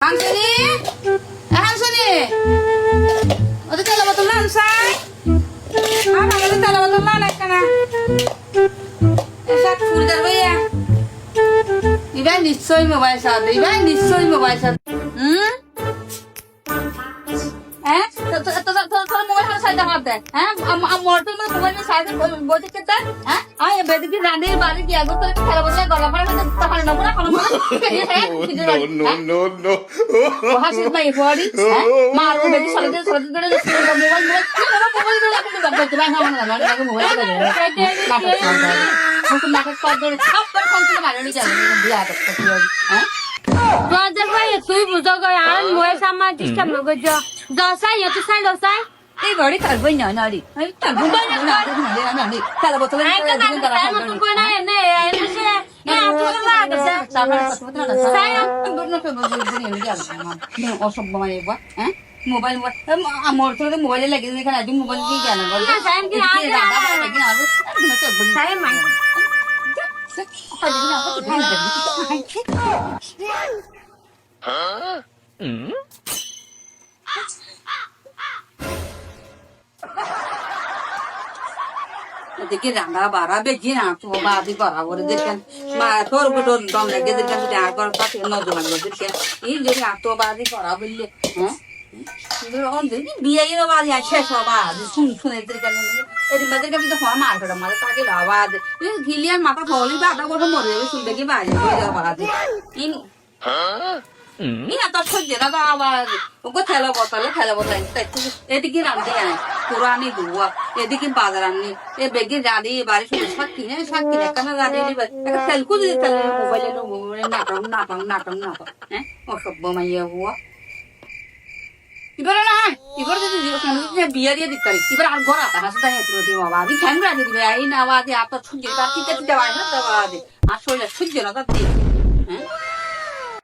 হাংসনি হাংসনি ওদের তেল বোতল না আনসাই আমাদের তেল বোতল না একখানা এসব ফুল দেব ইয়া ইবাই নিশ্চয়ই মোবাইল সাথে ইবাই নিশ্চয়ই মোবাইল সাথে হ্যাঁ তোর মোবাইল সাইডে হাত দে হ্যাঁ মোটর में मोबाइल में साइड बोल के ता हैं आ ये बेद की रांडे बारी की आगो तो खेला बोल गला पर तो पकड़ ना पूरा खाना ये है no. वहां से मैं बॉडी मारो बेटी चले दे मोबाइल में लगा के बात करते हैं हम लगा मोबाइल दे नाटक नाटक कर दे सब पर फोन से मारने चले दिया तो हैं Roger भाई तुई बुझो गया मोए सामा डिस्टर्ब न गजो दसाई यो तो साई दसाई এই ঘড়ি থাকবে না নাড়ি তার বুবাই না নাড়ি খেলা বোতল आई तो ना तो कोई ना ने एने से ये आतो ला गसे সামনে কথা না साई না তো বুঝি আমি গেল না অসভ্য মানে বা হ্যাঁ মোবাইল আমার তো মোবাইলে লাগে এখানে আজ মোবাইল দিয়ে গেল বল साई की आगे साई मान দেখি রান্না বাড়া বেশি না তো বাদি করা বলে দেখেন মা তোর বেটো দম লাগে দেখেন যদি আগর পাতে নজর লাগবে দেখেন এই যদি আতো বাদি করা বললে হ্যাঁ বিয়ে বাদি শেষ হবা শুনে দেখেন এর মাঝে আমি তো হওয়া মার ফেরা মাঝে তাকে আওয়াজ গিলিয়ার মাথা ফলি বা আধা বছর মরে যাবে শুনতে কি বাজে হয়ে যাবে বাজে ইনা তো সহ্য না তো আবার ওকে খেলা বসালে এদিকে রান্ধে আনে পুরানি দুয়া এদিকে বাজার আনি এ বেগে রাঁধি বাড়ি শুনে সাক্ষী কেন রাঁধি একটা ফেলকু যদি তাহলে মোবাইলে নাটক হ্যাঁ অসভ্য মাইয়া হুয়া এবারে না এবার যদি বিয়ে দিয়ে দিতে পারি এবার আর ঘর আতা হাসতে হেঁটে বাবা আমি ফ্যান রাঁধে দিবে এই না আওয়াজে আপনার সূর্য তার চিন্তা চিন্তা বাড়ি না আর শরীরে সূর্য না তার দিয়ে হ্যাঁ